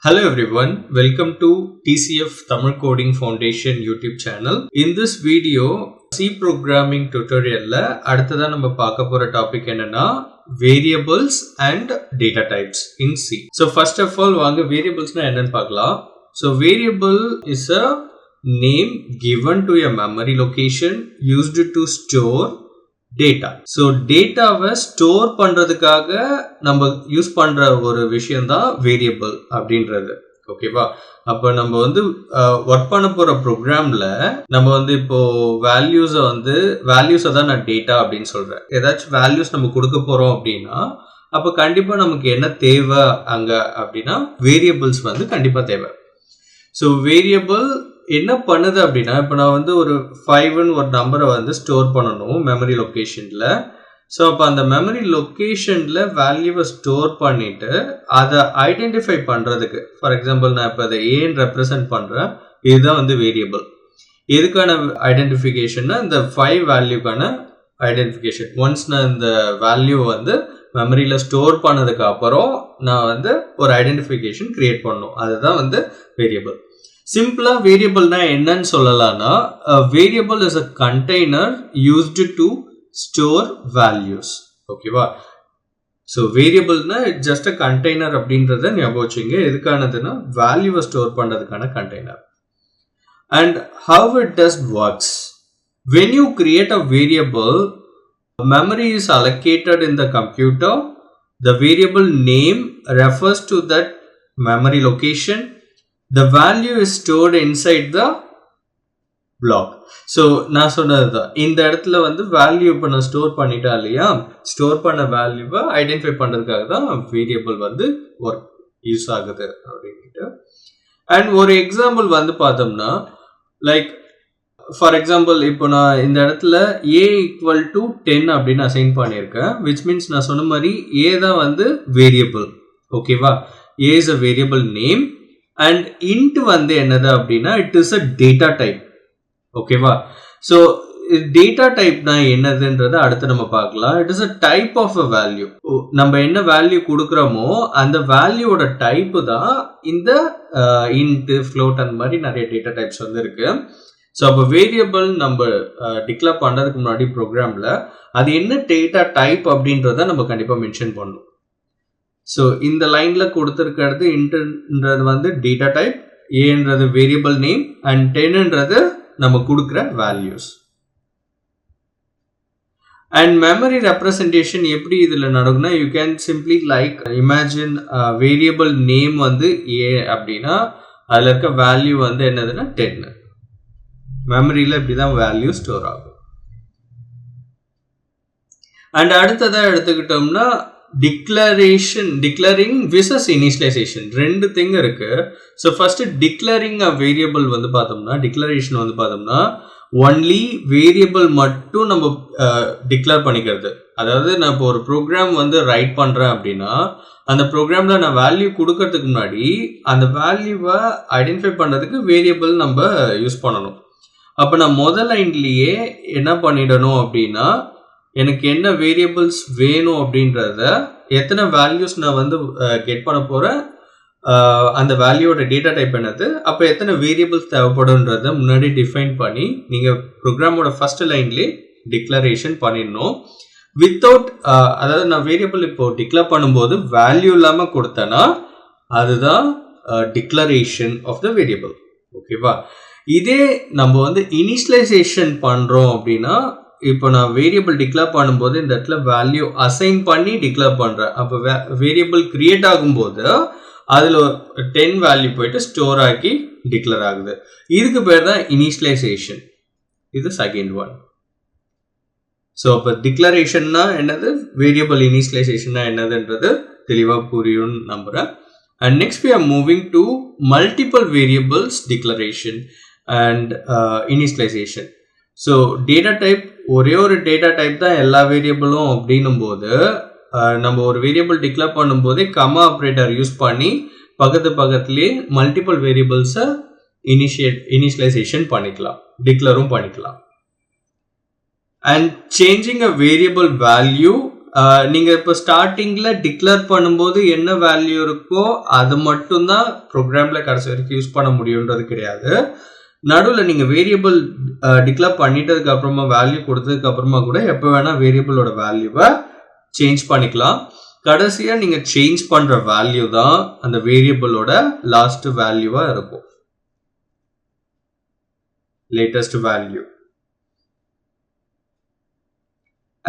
Hello everyone, welcome to TCF Tamil Coding Foundation YouTube channel. In this video, C programming tutorial la அடுத்ததா நம்ம பார்க்க போற topic என்னன்னா variables and data types in C. So first of all வாங்க variables னா என்னன்னு பார்க்கலாம். So variable is a name given to a memory location used to store data. So டேட்டாவை ஸ்டோர் பண்றதுக்காக நம்ம யூஸ் பண்ற ஒரு விஷயம் தான் வேரியபிள் அப்படின்றது. ஓகேவா? அப்ப நம்ம ஒர்க் பண்ண போற ப்ரோக்ராம்ல நம்ம இப்போ வேல்யூஸை தான் நான் டேட்டா அப்படின்னு சொல்றேன். ஏதாச்சும் வேல்யூஸ் நம்ம கொடுக்க போறோம் அப்படின்னா அப்ப கண்டிப்பா நமக்கு என்ன தேவை அங்க அப்படின்னா வேரியபிள்ஸ் கண்டிப்பா தேவை. ஸோ வேரியபிள் என்ன பண்ணுது அப்படின்னா இப்போ நான் ஒரு 5ன்னு ஒரு நம்பரை ஸ்டோர் பண்ணணும் மெமரி லொக்கேஷன்ல. ஸோ அப்போ அந்த மெமரி லொக்கேஷன்ல வேல்யூவை ஸ்டோர் பண்ணிட்டு அதை ஐடென்டிஃபை பண்றதுக்கு, ஃபார் எக்ஸாம்பிள் நான் இப்போ அதை ஏன்னு ரெப்ரசன்ட் பண்றேன், இதுதான் வேரியபிள். எதுக்கான ஐடென்டிஃபிகேஷன்னா இந்த 5 வேல்யூக்கான ஐடென்டிஃபிகேஷன். ஒன்ஸ் நான் இந்த வேல்யூ மெமரியில ஸ்டோர் பண்ணதுக்கு அப்புறம் நான் ஒரு ஐடென்டிஃபிகேஷன் கிரியேட் பண்ணணும். அதுதான் வேரியபிள். சிம்பிளா வேரியபிள்னா என்னன்னு சொல்லலாம்னா variable is a container used to store values. ஓகேவா? ஸோ வேரியபிள்னா ஜஸ்ட் அ கண்டெய்னர் அப்படின்றத ஞாபகம் வச்சுங்க. எதுக்கானதுன்னா வேல்யூவை ஸ்டோர் பண்றதுக்கான container. And how it does works. when you create a variable, memory is allocated in the computer. The variable name refers to that memory location. The value is stored inside the block. So நான் சொன்னதுதான், இந்த இடத்துல value இப்போ நான் store பண்ணிட்டா இல்லையா, store பண்ண வேல்யூவை ஐடென்டிஃபை பண்றதுக்காக தான் வேரியபிள் ஒர்க் யூஸ் ஆகுது அப்படின்ட்டு. அண்ட் ஒரு எக்ஸாம்பிள் பார்த்தோம்னா லைக் ஃபார் எக்ஸாம்பிள் இப்போ நான் இந்த இடத்துல a = 10 அப்படின்னு அசைன் பண்ணியிருக்கேன். விச் மீன்ஸ் நான் சொன்ன மாதிரி a தான் வேரியபிள். ஓகேவா? a is a variable name and int என்னது அப்படின்னா it is a data type. ஓகேவா? ஸோ டேட்டா டைப்னா என்னதுன்றத அடுத்து நம்ம பார்க்கலாம். It is a type of a value. நம்ம என்ன வேல்யூ கொடுக்குறோமோ அந்த வேல்யூவோட டைப் தான் இந்த இன்ட், ஃப்ளோட், அந்த மாதிரி நிறைய டேட்டா டைப்ஸ் இருக்கு. ஸோ அப்போ வேரியபிள் நம்ம டிக்ளேர் பண்றதுக்கு முன்னாடி ப்ரோக்ராம்ல அது என்ன டேட்டா டைப் அப்படின்றத நம்ம கண்டிப்பா மென்ஷன் பண்ணணும். ஸோ இந்த லைன்ல கொடுத்துருக்கிறது இன்ட்ன்றது டேட்டா டைப், ஏன்றது வேரியபிள் நேம் அண்ட் 10ன்றது நம்ம கொடுக்குற வேல்யூஸ். அண்ட் மெமரி ரெப்ரசன்டேஷன் எப்படி இதுல நடக்கும்னா you can simply like imagine variable name A அப்படின்னா அதுல இருக்க வேல்யூ என்னதுன்னா 10. மெமரியில இப்படிதான் வேல்யூ ஸ்டோர் ஆகும். அண்ட் அடுத்ததா எடுத்துக்கிட்டோம்னா டிக்ளரிங் விசஸ் இனிஷியலைசேஷன், ரெண்டு திங் இருக்கு. ஸோ ஃபர்ஸ்ட் டிக்ளரிங் அ வேரியபிள் பார்த்தோம்னா, டிக்ளரேஷன் பார்த்தோம்னா ஒன்லி வேரியபிள் மட்டும் நம்ம டிக்ளேர் பண்ணிக்கிறது. அதாவது நான் இப்போ ஒரு ப்ரோக்ராம் ரைட் பண்றேன் அப்படின்னா அந்த ப்ரோக்ராம்ல நான் வேல்யூ கொடுக்கறதுக்கு முன்னாடி அந்த வேல்யூவை ஐடென்டிஃபை பண்றதுக்கு வேரியபிள் நம்ம யூஸ் பண்ணணும். அப்ப நான் முதல் லைன்லயே என்ன பண்ணிடணும் அப்படின்னா எனக்கு என்ன வேரியபிள்ஸ் வேணும் அப்படின்றத, எத்தனை வேல்யூஸ் நான் கெட் பண்ண போறேன், அந்த வேல்யூவோட டேட்டா டைப் என்னது, அப்போ எத்தனை வேரியபிள்ஸ் தேவைப்படும்ன்றத முன்னாடி டிஃபைன் பண்ணி நீங்க ப்ரோக்ராமோட ஃபர்ஸ்ட் லைன்லேயே டிக்ளரேஷன் பண்ணிடணும். வித்தவுட் அதாவது நான் வேரியபிள் இப்போ டிக்ளேர் பண்ணும்போது வேல்யூ இல்லாம கொடுத்தேன்னா அதுதான் டிக்ளரேஷன் ஆஃப் த வேரியபிள். ஓகேவா? இதே நம்ம இனிஷியலைசேஷன் பண்றோம் அப்படின்னா இப்போ நான் வேரியபிள் டிக்ளேர் பண்ணும்போது இந்த இடத்துல வேல்யூ அசைன் பண்ணி டிக்ளேர் பண்றேன். அப்போ வேரியபிள் கிரியேட் ஆகும்போது அதுல 10 வேல்யூ போயிட்டு ஸ்டோர் ஆகி டிக்ளேர் ஆகுது. இதுக்கு பேர் தான் இனிஷியலைசேஷன். இது செகண்ட் ஒன். ஸோ அப்போ டிக்ளரேஷன்னா என்னது, வேரியபிள் இனிஷியலைசேஷன்னா என்னதுன்றது தெளிவா புரியும் நம்புறேன். And next we are moving to multiple variables declaration and initialization. So data type, ஒரே ஒரு டேட்டா டைப் தான் எல்லா வேரியபிளும் அப்படின்னும் போது நம்ம ஒரு வேரியபிள் டிக்ளேர் பண்ணும்போதே கமா ஆப்ரேட்டர் யூஸ் பண்ணி பக்கத்துலேயே மல்டிபிள் வேரியபிள்ஸை இனிஷியலைசேஷன் பண்ணிக்கலாம், டிக்ளரும் பண்ணிக்கலாம். And changing a variable value நீங்கள் இப்போ ஸ்டார்டிங்கில் டிக்ளேர் பண்ணும்போது என்ன வேல்யூ இருக்கோ அது மட்டும்தான் ப்ரோக்ராமில் கடைசி வரைக்கும் யூஸ் பண்ண முடியுன்றது கிடையாது. நடுவில் நீங்கள் வேரியபிள் டிக்ளேர் பண்ணிட்டதுக்கு அப்புறமா வேல்யூ கொடுத்ததுக்கு அப்புறமா கூட எப்போ வேணால் வேரியபிளோட வேல்யூவை சேஞ்ச் பண்ணிக்கலாம். கடைசியாக நீங்கள் சேஞ்ச் பண்ணுற வேல்யூ தான் அந்த வேரியபிளோட லாஸ்ட் வேல்யூவாக இருக்கும், latest value.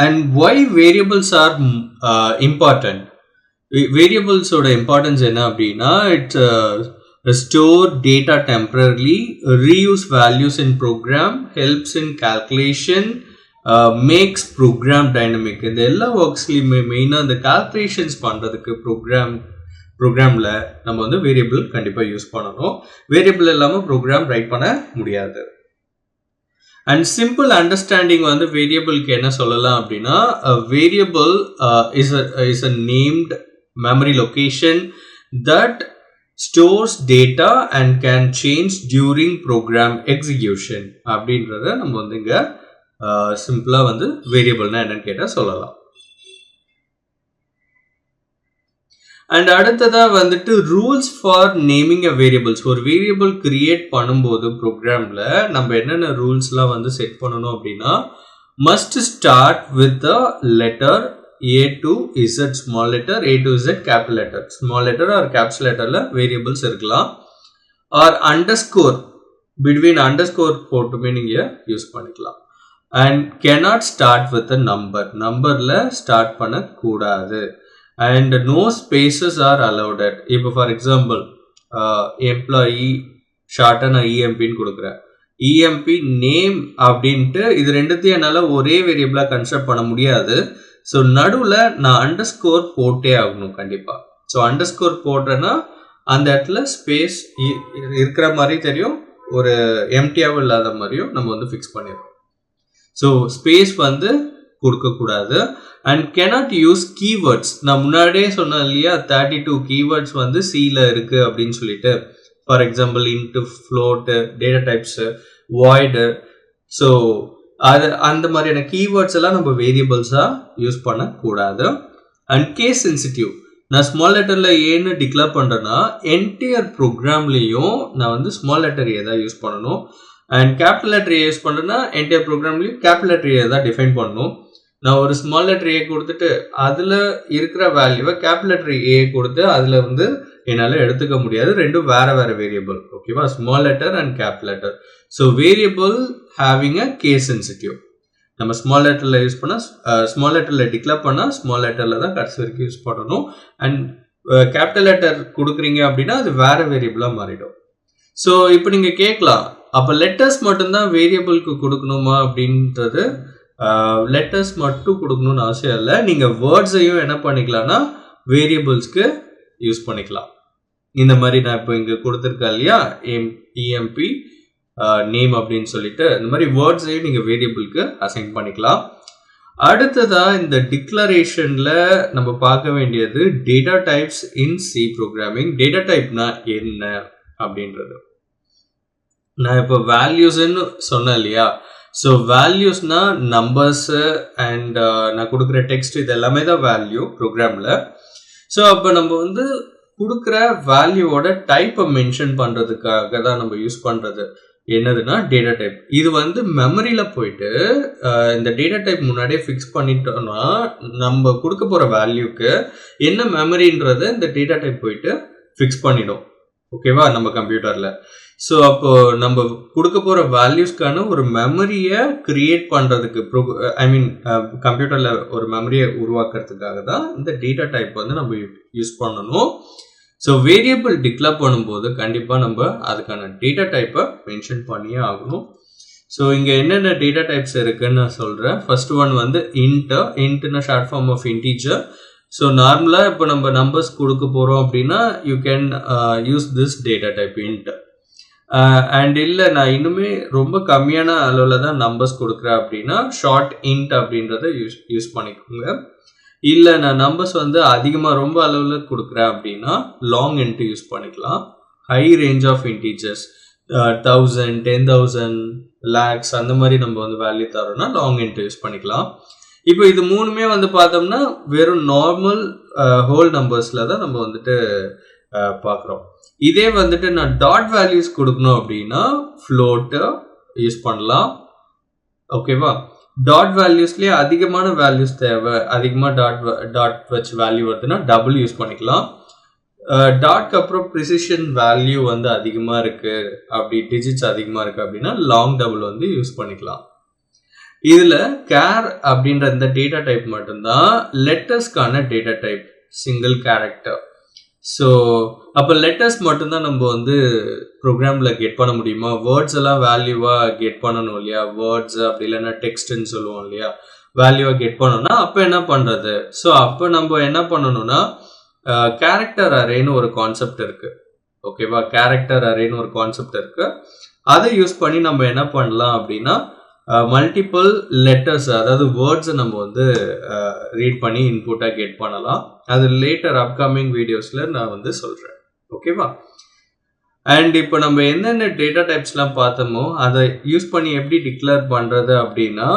And why variables are important? Variables oda importance enna appadina, it store data temporarily, reuse values in program, helps in calculation, makes program dynamic. இந்த எல்லா ஒர்க்ஸ்லையுமே மெயினாக இந்த கால்குலேஷன்ஸ் பண்ணுறதுக்கு ப்ரோக்ராமில் நம்ம வந்து வேரியபிள் கண்டிப்பாக யூஸ் பண்ணணும். வேரியபிள் இல்லாமல் ப்ரோக்ராம் ரைட் பண்ண முடியாது. அண்ட் சிம்பிள் அண்டர்ஸ்டாண்டிங் வந்து வேரியபிளுக்கு என்ன சொல்லலாம் அப்படின்னா, variable is a named memory location that stores data and can change during program execution அப்படின்றத நம்ம வந்து இங்கே சிம்பிளாக வந்து வேரியபிள்னா என்னன்னு கேட்டால் சொல்லலாம். அண்ட் அடுத்ததாக வந்துட்டு rules for naming a variables. ஒரு வேரியபிள் கிரியேட் பண்ணும்போது ப்ரோக்ராமில் நம்ம என்னென்ன ரூல்ஸ்லாம் வந்து செட் பண்ணணும் அப்படின்னா, must start with a letter A to Z small letter, A to Z capital letter. Small letter or caps லெட்டரில் வேரியபிள்ஸ் இருக்கலாம். ஆர் அண்டர்ஸ்கோர், பிட்வீன் அண்டர்ஸ்கோர் போட்டுமே நீங்கள் யூஸ் பண்ணிக்கலாம். And cannot start with a number, நம்பரில் start பண்ணக்கூடாது. And no spaces are allowed at. இப்போ for example employee ஷார்ட்டாக நான் இஎம்பின்னு கொடுக்குறேன், இஎம்பி நேம் அப்படின்ட்டு இது ரெண்டுத்தையும் என்னால் ஒரே வேரியபிளாக கன்சிடர் பண்ண முடியாது. ஸோ நடுவில் நான் அண்டர்ஸ்கோர் போட்டே ஆகணும் கண்டிப்பாக. ஸோ அண்டர்ஸ்கோர் போட்டேன்னா அந்த இடத்துல ஸ்பேஸ் இருக்கிற மாதிரி தெரியும், ஒரு எம்டியாகவும் இல்லாத மாதிரியும் நம்ம வந்து ஃபிக்ஸ் பண்ணிடுறோம். ஸோ ஸ்பேஸ் வந்து கொடுக்கக்கூடாது. And cannot use keywords. நான் முன்னாடியே சொன்னேன் இல்லையா, 32 கீவேர்ட்ஸ் வந்து சியில் இருக்குது அப்படின்னு சொல்லிட்டு. For example int, float, data types, void. So அது அந்த மாதிரியான கீவேர்ட்ஸ் எல்லாம் நம்ம வேரியபிள்ஸாக யூஸ் பண்ணக்கூடாது. And case sensitive. நான் ஸ்மால் லெட்டரில் ஏன்னு டிக்ளேர் பண்ணுறேன்னா என்டையர் ப்ரோக்ராம்லேயும் நான் வந்து ஸ்மால் லெட்டர் ஏ தான் யூஸ் பண்ணணும். And capital letter A use பண்ணுறேன்னா என்டையர் ப்ரோக்ராம்லேயும் கேபிட்டல் லெட்டர் ஏ தான் டிஃபைன் பண்ணணும். நான் ஒரு ஸ்மால் லெட்டர் ஏ கொடுத்துட்டு அதில் இருக்கிற வேல்யூவை கேபிட்டல் லெட்டர் ஏ கொடுத்து அதில் வந்து என்னால் எடுத்துக்க முடியாது. ரெண்டும் வேறு வேறு வேரியபிள். ஓகேவா, small letter and capital letter. So variable having a case sensitive. நம்ம ஸ்மால் லெட்டரில் யூஸ் பண்ணால் ஸ்மால் லெட்டரில் டிக்ளேர் பண்ணால் ஸ்மால் லெட்டரில் தான் கடைசி வரைக்கும் யூஸ் பண்ணணும். அண்ட் கேபிட்டல் லெட்டர் கொடுக்குறீங்க அப்படின்னா அது வேறு வேரியபிளாக மாறிடும். ஸோ இப்போ நீங்கள் கேட்கலாம், அப்போ லெட்டர்ஸ் மட்டும்தான் வேரியபிளுக்கு கொடுக்கணுமா அப்படின்றது. லெட்டர்ஸ் மட்டும் கொடுக்கணும்னு அவசியம் இல்லை. நீங்கள் வேர்ட்ஸையும் என்ன பண்ணிக்கலாம்னா வேரியபிள்ஸ்க்கு யூஸ் பண்ணிக்கலாம். இந்த மாதிரி நான் இப்போ இங்கே கொடுத்துருக்கேன் இல்லையா, இஎம்பி நேம் அப்படின்னு சொல்லிட்டு இந்த மாதிரி வேர்ட்ஸையும் நீங்கள் வேரியபிளுக்கு அசைன் பண்ணிக்கலாம். அடுத்ததாக இந்த டிக்ளரேஷனில் நம்ம பார்க்க வேண்டியது data types in C programming. Data டைப்னா என்ன அப்படின்றது. நான் இப்போ வேல்யூஸ்ன்னு சொன்னேன் இல்லையா. ஸோ வேல்யூஸ்னா நம்பர்ஸு அண்ட் நான் கொடுக்குற டெக்ஸ்ட் இது எல்லாமே தான் வேல்யூ ப்ரோக்ராமில். ஸோ அப்போ நம்ம வந்து கொடுக்குற வேல்யூவோட டைப்பை மென்ஷன் பண்ணுறதுக்காக தான் நம்ம யூஸ் பண்ணுறது என்னதுன்னா டேட்டா டைப். இது வந்து மெமரியில் போயிட்டு இந்த டேட்டா டைப் முன்னாடியே ஃபிக்ஸ் பண்ணிட்டோம்னா நம்ம கொடுக்க போகிற வேல்யூக்கு என்ன மெமரின்றதை இந்த டேட்டா டைப் போயிட்டு ஃபிக்ஸ் பண்ணிடும். ஓகேவா, நம்ம கம்ப்யூட்டரில். ஸோ அப்போ நம்ம கொடுக்க போகிற வேல்யூஸ்க்கான ஒரு மெமரியை கிரியேட் பண்ணுறதுக்கு கம்ப்யூட்டரில் ஒரு மெமரியை உருவாக்குறதுக்காக தான் இந்த டேட்டா டைப் வந்து நம்ம யூஸ் பண்ணணும். ஸோ வேரியபிள் டிக்ளேர் பண்ணும்போது கண்டிப்பாக நம்ம அதுக்கான டேட்டா டைப்பை மென்ஷன் பண்ணியே ஆகணும். ஸோ இங்கே என்னென்ன டேட்டா டைப்ஸ் இருக்குன்னு நான் சொல்கிறேன். ஃபர்ஸ்ட் ஒன் வந்து இன்ட்னா short form of integer. So நார்மலாக இப்போ நம்ம நம்பர்ஸ் கொடுக்க போகிறோம் அப்படின்னா you can use this data type int. And இல்லை நான் இன்னுமே ரொம்ப கம்மியான அளவில் தான் நம்பர்ஸ் கொடுக்குறேன் அப்படின்னா ஷார்ட் இன்ட் அப்படின்றத யூஸ் பண்ணிக்கோங்க. இல்லை நான் நம்பர்ஸ் வந்து அதிகமாக ரொம்ப அளவில் கொடுக்குறேன் அப்படின்னா லாங் இன்ட் யூஸ் பண்ணிக்கலாம். High range of integers 1000, 10,000, lakhs அந்த மாதிரி நம்ம வந்து வேல்யூ தரோம்னா லாங் இன்ட் யூஸ் பண்ணிக்கலாம். இப்போ இது மூணுமே வந்து பார்த்தோம்னா வெறும் நார்மல் ஹோல் நம்பர்ஸில் தான் நம்ம வந்துட்டு பார்க்குறோம். இதே வந்துட்டு நான் டாட் வேல்யூஸ் கொடுக்கணும் அப்படின்னா ஃப்ளோட்டை யூஸ் பண்ணலாம். ஓகேவா? டாட் வேல்யூஸ்லேயே அதிகமான வேல்யூஸ் தேவை, அதிகமாக டாட் வச்சு வேல்யூ வருதுன்னா டபுள் யூஸ் பண்ணிக்கலாம். டாட்க்கு அப்புறம் ப்ரிசிஷன் வேல்யூ வந்து அதிகமாக இருக்குது, அப்படி டிஜிட்ஸ் அதிகமாக இருக்குது அப்படின்னா லாங் டபுள் வந்து யூஸ் பண்ணிக்கலாம். இதில் கேர் அப்படின்ற இந்த டேட்டா டைப் மட்டும்தான் லெட்டர்ஸ்க்கான data type, single character. So அப்போ லெட்டர்ஸ் மட்டும்தான் நம்ம வந்து ப்ரோக்ராமில் கெட் பண்ண முடியுமா? வேர்ட்ஸ் எல்லாம் வேல்யூவாக கெட் பண்ணணும் இல்லையா? வேர்ட்ஸ் அப்படி இல்லைன்னா டெக்ஸ்ட்ன்னு சொல்லுவோம் இல்லையா? வேல்யூவாக கெட் பண்ணணும்னா அப்போ என்ன பண்ணுறது? ஸோ அப்போ நம்ம என்ன பண்ணணும்னா கேரக்டர் அரேன்னு ஒரு கான்செப்ட் இருக்குது. ஓகேவா? கேரக்டர் அரேன்னு ஒரு கான்செப்ட் இருக்குது. அதை யூஸ் பண்ணி நம்ம என்ன பண்ணலாம் அப்படின்னா மல்டிபிள் லெட்டர்ஸ், அதாவது வேர்ட்ஸை நம்ம வந்து ரீட் பண்ணி இன்புட்டாக கெட் பண்ணலாம். அது லேட்டர் அப்கமிங் வீடியோஸில் நான் வந்து சொல்கிறேன். ஓகேவா? அண்ட் இப்போ நம்ம என்னென்ன டேட்டா டைப்ஸ்லாம் பார்த்தோமோ அதை யூஸ் பண்ணி எப்படி டிக்ளேர் பண்ணுறது அப்படின்னா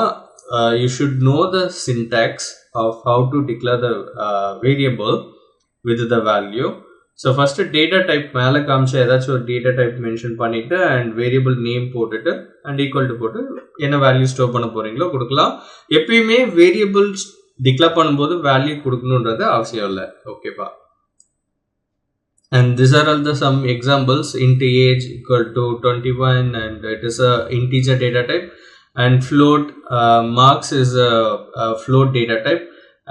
you should know the syntax of how to declare the variable with the value. So first data type மேலே காமிச்சா ஏதாச்சும் ஒரு டேட்டா டைப் மென்ஷன் பண்ணிவிட்டு அண்ட் வேரியபிள் நேம் போட்டுட்டு அண்ட் ஈக்குவல் டு போட்டு என்ன வேல்யூ ஸ்டோர் பண்ண போகிறீங்களோ கொடுக்கலாம். எப்பயுமே வேரியபிள்ஸ் டிக்ளேர் பண்ணும்போது வேல்யூ கொடுக்கணுன்றது அவசியம் இல்லை. ஓகேவா? And this are all the some examples. int age equal to 21 and it is a integer data type, and float marks is a float data type,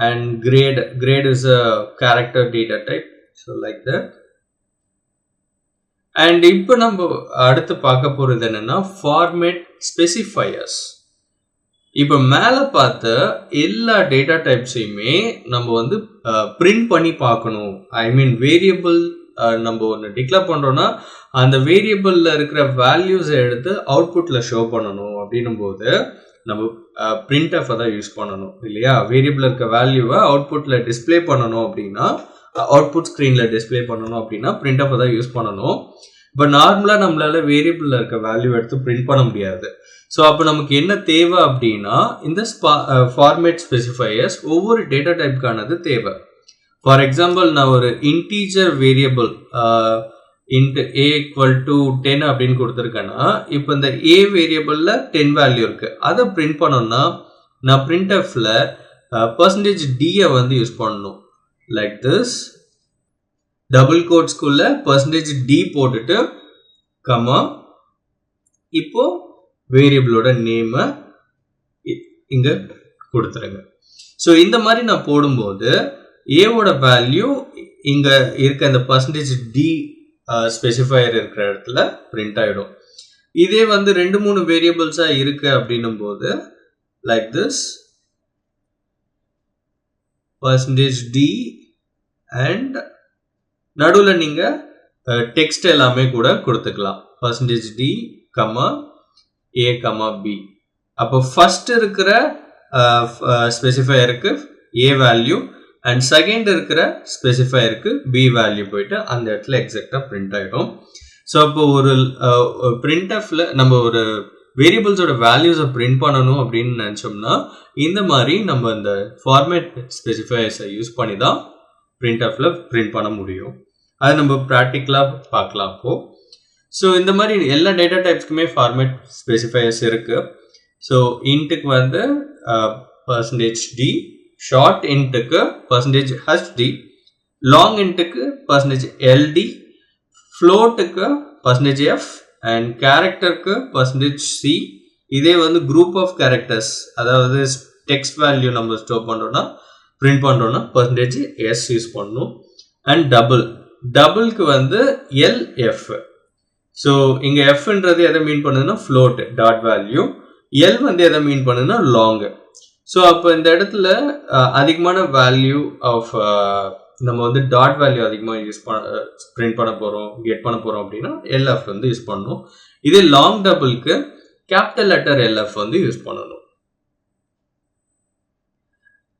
and grade is a character data type. So like that. And இப்போ நம்ம அடுத்து பார்க்க போகிறது என்னன்னா format specifiers. இப்போ மேலே பார்த்த எல்லா டேட்டா டைப்ஸையுமே நம்ம வந்து பிரிண்ட் பண்ணி பார்க்கணும். ஐ மீன் வேரியபிள் நம்ம ஒன்று டிக்ளேர் பண்ணுறோன்னா அந்த வேரியபிளில் இருக்கிற வேல்யூஸை எடுத்து அவுட்புட்டில் ஷோ பண்ணணும். அப்படின்னும் போது நம்ம பிரிண்ட்எஃப் தான் யூஸ் பண்ணணும் இல்லையா? வேரியபிளில் இருக்க வேல்யூவை அவுட்புட்டில் டிஸ்பிளே பண்ணணும் அப்படின்னா, அவுட்புட் ஸ்க்ரீனில் டிஸ்பிளே பண்ணணும் அப்படின்னா பிரிண்ட்எஃப் தான் யூஸ் பண்ணணும். இப்போ நார்மலாக நம்மளால வேரியபிளில் இருக்க வேல்யூ எடுத்து பிரிண்ட் பண்ண முடியாது. ஸோ அப்போ நமக்கு என்ன தேவை அப்படின்னா இந்த ஃபார்மேட் ஸ்பெசிஃபையர்ஸ் ஒவ்வொரு டேட்டா டைப்புக்கானது தேவை. ஃபார் எக்ஸாம்பிள் நான் ஒரு integer variable int a equal to 10 அப்படின்னு கொடுத்துருக்கேன்னா இப்போ இந்த a வேரியபிளில் 10 வேல்யூ இருக்குது. அதை பிரிண்ட் பண்ணோம்னா நான் பிரிண்ட்எஃப்ல %d வந்து யூஸ் பண்ணணும். லைக் திஸ் டபுள் கோட்ஸ்குள்ள %d போட்டுட்டு கமா இப்போ வேரியபிளோட நேமை இங்கே கொடுத்துருங்க. ஸோ இந்த மாதிரி நான் போடும்போது ஏவோட வேல்யூ இங்கே இருக்க இந்த %d ஸ்பெசிஃபையர் இருக்கிற இடத்துல பிரிண்ட் ஆகிடும். இதே வந்து 2-3 வேரியபிள்ஸாக இருக்கு அப்படின்னும் போது லைக் திஸ் %d அண்ட் நடுவில் நீங்கள் டெக்ஸ்ட் எல்லாமே கூட கொடுத்துக்கலாம். %d, a, b. அப்போ ஃபர்ஸ்ட் இருக்கிற ஸ்பெசிஃபையருக்கு a வேல்யூ அண்ட் செகண்ட் இருக்கிற ஸ்பெசிஃபையருக்கு b வேல்யூ போயிட்டு அந்த இடத்துல எக்ஸாக்டாக பிரிண்ட் ஆகிடும். ஸோ அப்போ ஒரு பிரிண்ட்எஃப்ல நம்ம ஒரு வேரியபிள்ஸோட வேல்யூஸை பிரிண்ட் பண்ணணும் அப்படின்னு நினச்சோம்னா இந்த மாதிரி நம்ம இந்த ஃபார்மேட் ஸ்பெசிஃபையர்ஸை யூஸ் பண்ணி தான் பிரிண்ட்எஃப்ல பிரிண்ட் பண்ண முடியும். அது நம்ம ப்ராக்டிக்கலாக பார்க்கலாம் அப்போது. ஸோ இந்த மாதிரி எல்லா டேட்டா டைப்ஸ்க்குமே ஃபார்மேட் ஸ்பெசிஃபையர்ஸ் இருக்குது. ஸோ இன்ட்டுக்கு வந்து %d, ஷார்ட் இன்ட்டுக்கு %hd, லாங் இன்ட்டுக்கு %ld, ஃப்ளோட்டுக்கு %f அண்ட் கேரக்டருக்கு %c. இதே வந்து குரூப் ஆஃப் கேரக்டர்ஸ், அதாவது டெக்ஸ்ட் வேல்யூ நம்ம ஸ்டோர் பண்ணுறோன்னா பிரிண்ட் பண்ணுறோன்னா %s யூஸ் பண்ணணும். அண்ட் டபுளுக்கு வந்து lf. ஸோ இங்கே எஃப்ன்றது எதை மீன் பண்ணுதுன்னா ஃப்ளோட் டாட் வேல்யூ, எல் வந்து எதை மீன் பண்ணுதுன்னா லாங். ஸோ அப்போ இந்த இடத்துல அதிகமான வேல்யூ ஆஃப் நம்ம வந்து டாட் வேல்யூ அதிகமாக யூஸ் பிரிண்ட் பண்ண போகிறோம், கெட் பண்ண போகிறோம் அப்படின்னா எல்எஃப் வந்து யூஸ் பண்ணணும். இதே லாங் டபுளுக்கு கேபிட்டல் லெட்டர் எல்எஃப் வந்து யூஸ் பண்ணணும்.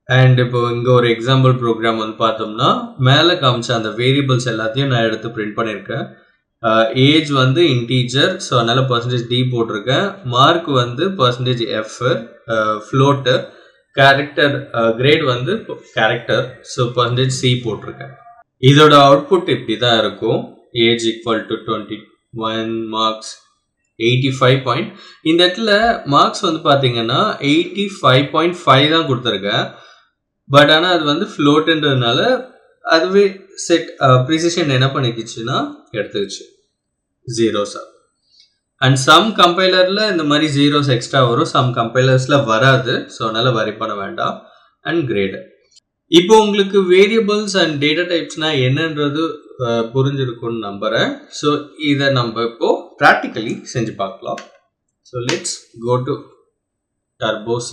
அண்ட் இப்போ இங்கே ஒரு எக்ஸாம்பிள் ப்ரோக்ராம் வந்து பார்த்தோம்னா மேலே காமிச்ச அந்த வேரியபிள்ஸ் எல்லாத்தையும் நான் எடுத்து பிரிண்ட் பண்ணியிருக்கேன். ஏஜ் வந்து இன்டீஜர், ஸோ அதனால் %d போட்டிருக்கேன். மார்க் வந்து %f ஃப்ளோட்டு, கேரக்டர் கிரேட் வந்து கேரக்டர். ஸோ பர்சன்டேஜ் சி போட்டிருக்கேன். இதோட அவுட்புட் இப்படி தான் இருக்கும். ஏஜ் ஈக்குவல் டு 21, மார்க்ஸ் 85 இந்த இடத்துல மார்க்ஸ் வந்து பார்த்தீங்கன்னா 85.5 தான் கொடுத்துருக்கேன். பட் ஆனால் அது வந்து ஃப்ளோட்டுன்றதுனால அதுவே செட் ப்ரிசிஷன் என்ன பண்ணிக்கிச்சுன்னா எடுத்துக்கிச்சு ஜீரோஸா. அண்ட் சம் கம்பைலரில் இந்த மாதிரி ஜீரோஸ் எக்ஸ்ட்ரா வரும், சம் கம்பைலர்ஸில் வராது. ஸோ அதனால் வரி பண்ண வேண்டாம். And grade. இப்போ உங்களுக்கு வேரியபிள்ஸ் அண்ட் டேட்டா டைப்ஸ்னால் என்னன்றது புரிஞ்சிருக்கும்னு நம்புகிறேன். ஸோ இதை நம்ம இப்போ ப்ராக்டிக்கலி செஞ்சு பார்க்கலாம். So let's go to Turbo C++.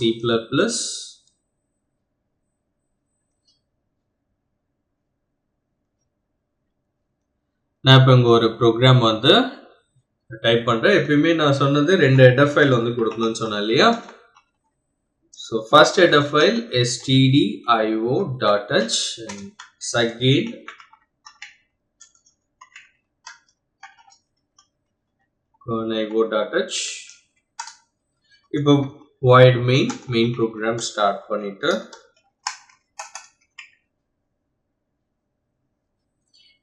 நான் இப்போ இங்கே ஒரு ப்ரோக்ராம் வந்து டைப் பண்ணுறேன். எப்பயுமே நான் சொன்னது 2 ஹெடர் ஃபைல் வந்து கொடுக்கணும்னு சொன்னேன் இல்லையா? So first header file stdio.h and second conio.h. இப்போ void main program ஸ்டார்ட் பண்ணிட்டு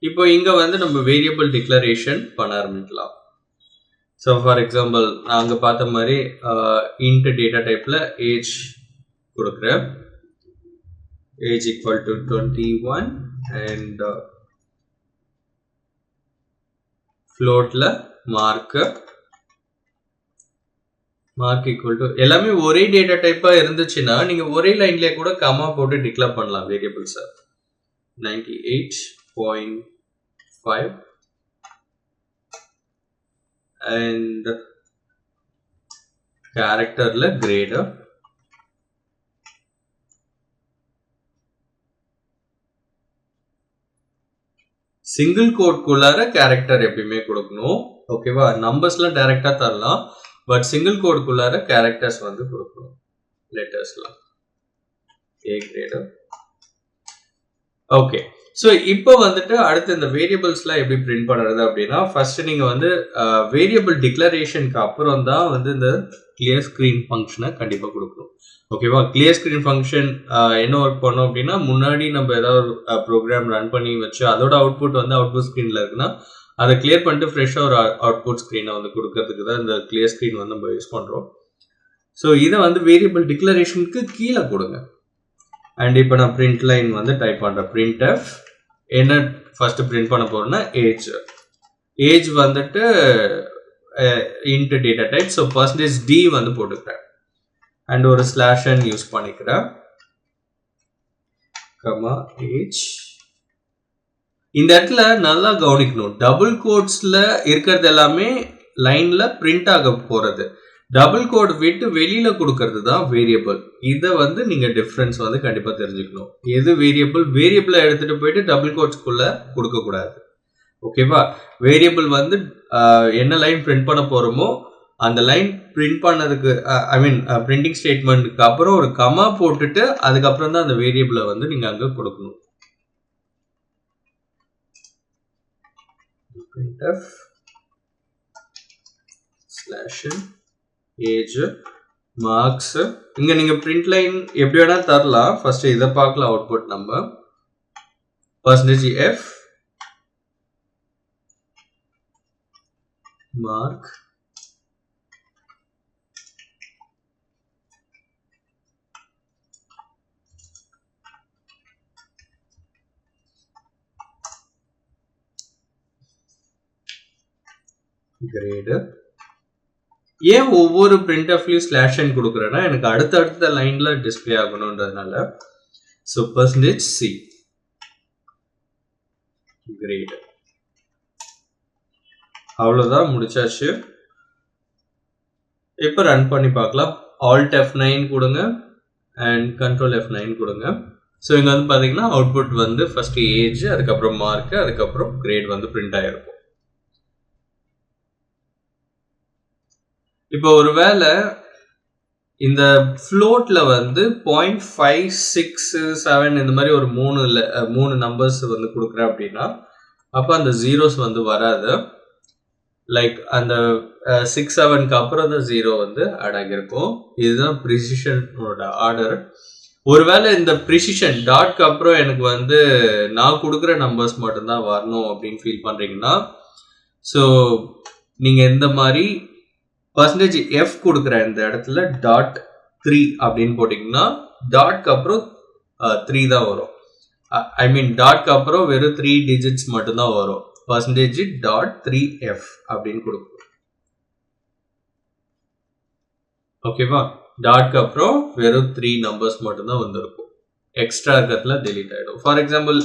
இப்போ இங்க வந்து நம்ம வேரியபிள் டிக்ளரேஷன் பண்ண ஆரம்பிக்கலாம். ஸோ ஃபார் எக்ஸாம்பிள் நான் அங்கே பார்த்த மாதிரி இன்ட் டேட்டா டைப்பில் ஏஜ் கொடுக்குறேன். ஏஜ் ஈக்குவல் டு 21 அண்ட் ஃப்ளோட்டில் மார்க் ஈக்குவல் டு எல்லாமே ஒரே டேட்டா டைப்பாக இருந்துச்சுன்னா நீங்கள் ஒரே லைன்லேயே கூட கமா போட்டு டிக்ளேர் பண்ணலாம் வேரியபிள்ஸை. 98.5 and characterல grade. சிங்கிள் கோட் குள்ளார கேரக்டர் எப்பயுமே கொடுக்கணும். ஓகேவா? நம்பர்ஸ்லாம் டைரக்டா தரலாம், பட் சிங்கிள் கோட் குள்ளார கேரக்டர்ஸ் வந்து கொடுக்கணும். லெட்டர்ஸ்லாம் A grade. ஓகே. ஸோ இப்போ வந்துட்டு அடுத்து இந்த வேரியபிள்ஸ்லாம் எப்படி பிரிண்ட் பண்ணுறது அப்படின்னா, ஃபர்ஸ்ட் நீங்கள் வந்து வேரியபிள் டிக்ளரேஷனுக்கு அப்புறம் தான் வந்து இந்த கிளியர் ஸ்க்ரீன் ஃபங்க்ஷனை கண்டிப்பாக கொடுக்கணும். ஓகேவா? கிளியர் ஸ்க்ரீன் ஃபங்க்ஷன் என்ன ஒர்க் பண்ணோம் அப்படின்னா, முன்னாடி நம்ம ஏதாவது ஒரு ப்ரோக்ராம் ரன் பண்ணி வச்சு அதோட அவுட்புட் வந்து அவுட்புட் ஸ்க்ரீனில் இருக்குன்னா அதை கிளியர் பண்ணிட்டு ஃப்ரெஷ்ஷாக ஒரு அவுட்புட் ஸ்க்ரீனை வந்து கொடுக்கறதுக்கு தான் இந்த கிளியர் ஸ்க்ரீன் வந்து நம்ம யூஸ் பண்ணுறோம். ஸோ இதை வந்து வேரியபிள் டிக்ளரேஷனுக்கு கீழே கொடுங்க. அண்ட் இப்போ நான் பிரிண்ட் லைன் வந்து டைப் பண்ணுறேன். printf என்ன ஃபர்ஸ்ட் பிரிண்ட் பண்ண போறேன்னா ஏஜ் வந்துட்டு int data type. So %d வந்து போட்டுக்கிறேன் அண்ட் ஒரு ஸ்லாஷ் யூஸ் பண்ணிக்கிறேன். Comma age. இந்த இடத்துல நல்லா கவனிக்கணும், டபுள் கோட்ஸ்ல இருக்கிறது எல்லாமே லைன்ல பிரிண்ட் ஆக போறது. டபுள் கோட் விட்டு வெளியில கொடுக்கறது தான் வேரியபிள். இதை வந்து நீங்க டிஃபரன்ஸ் வந்து கண்டிப்பா தெரிஞ்சுக்கணும். எது வேரியபிளை எடுத்துட்டு போயிட்டு டபுள் கோட்ஸ்குள்ள கொடுக்க கூடாது. ஓகேவா? வேரியபிள் வந்து என்ன லைன் பிரிண்ட் பண்ண போறோமோ அந்த லைன் பிரிண்ட் பண்ணதுக்கு பிரிண்டிங் ஸ்டேட்மெண்ட்டுக்கு அப்புறம் ஒரு கமா போட்டுட்டு அதுக்கப்புறம் தான் அந்த வேரியபிளை வந்து நீங்க அங்க கொடுக்கணும். Age marks. இங்க நீங்க பிரிண்ட் லைன் எப்படி வேணா தரலாம். ஃபர்ஸ்ட் இதை பார்க்கலாம். அவுட்புட் நம்ம %f மார்க் கிரேடு. ஏன் ஒவ்வொரு printfலையும் ஸ்லாஷ் கொடுக்குறேன்னா எனக்கு அடுத்த லைன்ல டிஸ்பிளே ஆகணும்ன்றதுனால. So %c grade. அவ்வளோதான், முடிச்சாச்சு. இப்போ ரன் பண்ணி பார்க்கலாம். Alt F9 கொடுங்க அண்ட் Control F9 கொடுங்க. ஸோ இங்கே வந்து பார்த்தீங்கன்னா அவுட்புட் வந்து ஃபர்ஸ்ட் ஏஜ், அதுக்கப்புறம் மார்க், அதுக்கப்புறம் கிரேட் வந்து பிரிண்ட் ஆகிருக்கும். இப்போ ஒருவேளை இந்த ஃப்ளோட்ல வந்து 0.567 இந்த மாதிரி ஒரு மூணு நம்பர்ஸ் வந்து கொடுக்குறேன் அப்படின்னா அப்போ அந்த ஜீரோஸ் வந்து வராது. லைக் அந்த 6-7க்கு அப்புறம் தான் 0 வந்து ஆட் ஆகியிருக்கும். இதுதான் ப்ரிசிஷனோட ஆர்டர். ஒருவேளை இந்த ப்ரிசிஷன் டாட்க்கு அப்புறம் எனக்கு வந்து நான் கொடுக்குற நம்பர்ஸ் மட்டும்தான் வரணும் அப்படின்னு ஃபீல் பண்ணுறீங்கன்னா, ஸோ நீங்கள் இந்த மாதிரி %f கொடுக்குற இந்த இடத்துல .3 அப்படின்னு போட்டிங்கன்னா டாட்க்கு அப்புறம் 3 தான் வரும். ஐ மீன் டாட்க்கு அப்புறம் வெறும் 3 டிஜிட்ஸ் மட்டும்தான் வரும். %.3f அப்படின்னு கொடுக்கும். ஓகேவா? டாட்க்கு அப்புறம் வெறும் 3 நம்பர்ஸ் மட்டும்தான் வந்திருக்கும். எக்ஸ்ட்ரா இருக்கிறதுல டெலீட் ஆகிடும். ஃபார் எக்ஸாம்பிள்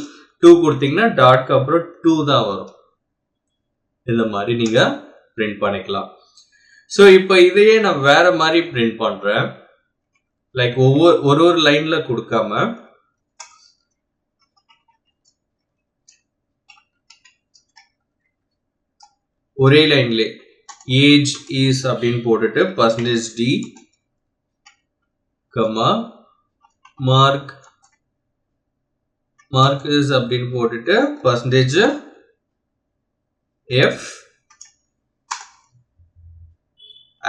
2 கொடுத்தீங்கன்னா டாட்க்கு அப்புறம் 2 தான் வரும். இந்த மாதிரி நீங்கள் பிரிண்ட் பண்ணிக்கலாம். ஸோ இப்போ இதையே நான் வேற மாதிரி பிரிண்ட் பண்ணுறேன். லைக் ஒரு லைனில் கொடுக்காம ஒரே லைன்ல ஏஜ் இஸ் அப்படின்னு போட்டுட்டு %d, மார்க் இஸ் அப்படின்னு போட்டுட்டு %f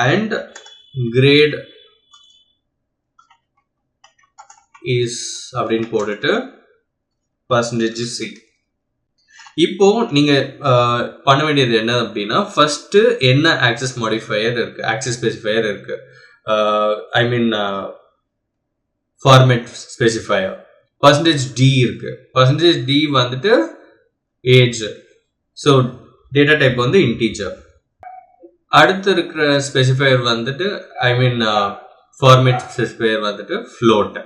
and grade is அப்படின்னு போட்டுட்டு %c. இப்போ நீங்க பண்ண வேண்டியது என்ன அப்படின்னா, ஃபர்ஸ்ட் என்ன ஆக்சஸ் மாடிஃபையர் இருக்கு, ஆக்சஸ் ஸ்பெசிஃபையர் இருக்கு, ஐ மீன் ஃபார்மேட் ஸ்பெசிஃபையர் %d இருக்கு. %d வந்துட்டு ஏஜ், ஸோ டேட்டா டைப் வந்து இன்டீஜர். அடுத்து இருக்கிற ஸ்பெசிஃபையர் வந்துட்டு ஐ மீன் ஃபார்மேட் ஸ்பெசிஃபையர் வந்துட்டு ஃப்ளோட்,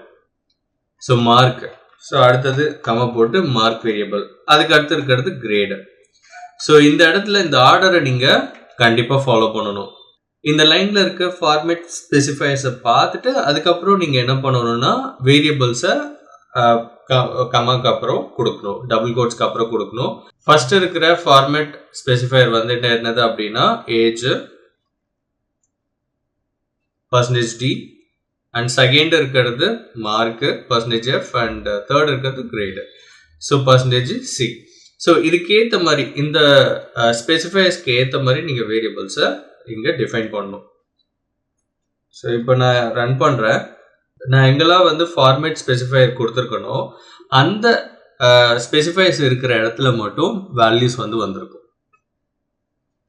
ஸோ மார்க். ஸோ அடுத்தது கமா போட்டு மார்க் வேரியபிள். அதுக்கு அடுத்து இருக்கிறது கிரேடு. ஸோ இந்த இடத்துல இந்த ஆர்டரை நீங்கள் கண்டிப்பாக ஃபாலோ பண்ணணும். இந்த லைனில் இருக்க ஃபார்மேட் ஸ்பெசிஃபையர்ஸை பார்த்துட்டு அதுக்கப்புறம் நீங்கள் என்ன பண்ணணும்னா வேரியபிள்ஸை கமாக்கு அப்புறம் கொடுக்கணும், டபுள் கோட்ஸ்க்கு அப்புறம் கொடுக்கணும். ஃபர்ஸ்ட் இருக்கிற ஃபார்மேட் ஸ்பெசிஃபையர் வந்துட்டு என்னது அப்படின்னா ஏஜ் %d, அண்ட் செகண்ட் இருக்கிறது மார்க் %f, அண்ட் தேர்ட் இருக்கிறது கிரேடு, ஸோ %c. ஸோ இதுக்கேற்ற மாதிரி இந்த ஸ்பெசிஃபையர்ஸ்க்கு ஏற்ற மாதிரி நீங்கள் வேரியபிள்ஸை இங்கே டிஃபைன் பண்ணணும். ஸோ இப்போ நான் ரன் பண்ணுறேன். நான் எங்கெல்லாம் வந்து ஃபார்மேட் ஸ்பெசிஃபையர் கொடுத்துருக்கணும் அந்த ஸ்பெசிஃபையர்ஸ் இருக்கிற இடத்துல மட்டும் வேல்யூஸ் வந்து வந்திருக்கும்.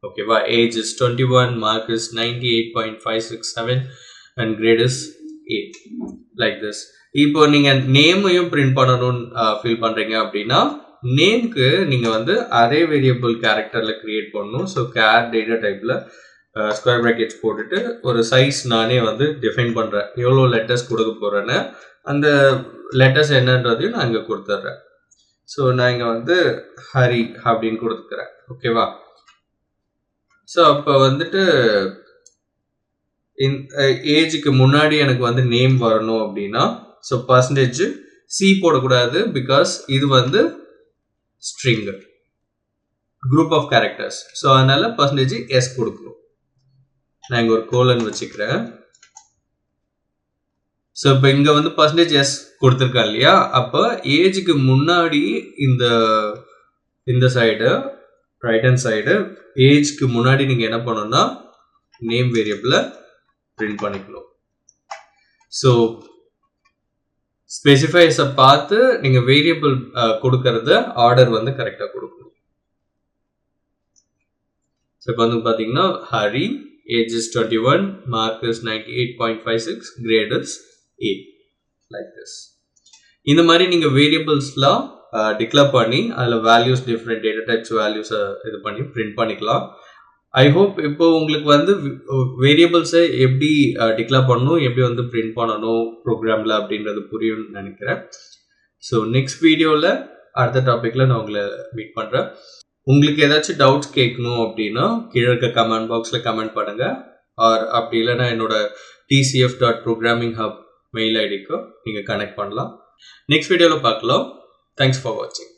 ஓகேவா? Age is 21, mark is 98.567 and grade is 8, like this. இப்போ நீங்கள் நேமையும் பிரிண்ட் பண்ணணும்னு ஃபீல் பண்ணுறீங்க அப்படின்னா நேம்க்கு நீங்கள் வந்து அரே வேரியபிள் கேரக்டரில் கிரியேட் பண்ணணும். ஸோ கேர் டேட்டா டைப்பில் ஸ்கொயர் ப்ராக்கெட்ஸ் போட்டுட்டு ஒரு சைஸ் நானே வந்து டிஃபைன் பண்ணுறேன். எவ்வளோ லெட்டர்ஸ் கொடுக்க போகிறேன்னு அந்த லெட்டர்ஸ் என்னன்றதையும் நான் இங்கே கொடுத்துட்றேன். ஸோ நான் இங்கே வந்து ஹரி அப்படின்னு கொடுத்துக்கிறேன். ஓகேவா? ஸோ அப்போ வந்துட்டு ஏஜுக்கு முன்னாடி எனக்கு வந்து நேம் வரணும் அப்படின்னா ஸோ %c போடக்கூடாது, பிகாஸ் இது வந்து string group of characters. So அதனால %s கொடுக்கணும். நான் இங்கே ஒரு கோலன் வச்சுக்கிறேன். ஸோ இப்போ இங்கே வந்து %s கொடுத்துருக்கா இல்லையா, அப்போ ஏஜுக்கு முன்னாடி இந்த சைடு ரைட் ஹேண்ட் சைடு ஏஜ்க்கு முன்னாடி நீங்கள் என்ன பண்ணணும்னா நேம் வேரியபிளை பிரிண்ட் பண்ணிக்கணும். ஸோ ஸ்பெசிஃபைஸை பார்த்து நீங்கள் வேரியபிள் கொடுக்கறத ஆர்டர் வந்து கரெக்டாக கொடுக்கணும். ஸோ இப்போ வந்து பார்த்தீங்கன்னா Hari, age is 21, mark is 98.56, grade is 8, like this. இந்த மாதிரி நீங்கள் வேரியபிள்ஸ்லாம் டிக்ளேர் பண்ணி அதில் வேல்யூஸ் டிஃப்ரெண்ட் டேட்டா டைப்ஸ் வேல்யூஸை இது பண்ணி பிரிண்ட் பண்ணிக்கலாம். ஐ ஹோப் இப்போ உங்களுக்கு வந்து வேரியபிள்ஸை எப்படி டிக்ளேர் பண்ணணும், எப்படி வந்து பிரிண்ட் பண்ணணும் ப்ரோக்ராமில் அப்படின்றது புரியும்னு நினைக்கிறேன். ஸோ நெக்ஸ்ட் வீடியோவில் அடுத்த டாப்பிக்கில் நான் உங்களை மீட் பண்ணுறேன். உங்களுக்கு ஏதாச்சும் டவுட்ஸ் கேட்கணும் அப்படின்னா கீழே இருக்க கமெண்ட் பாக்ஸில் கமெண்ட் பண்ணுங்கள். ஆர் அப்படி இல்லைன்னா என்னோட tcf.programminghub மெயில் ஐடிக்கு நீங்கள் கனெக்ட் பண்ணலாம். நெக்ஸ்ட் வீடியோவில் பார்க்கலாம். தேங்க்ஸ் ஃபார் வாட்சிங்.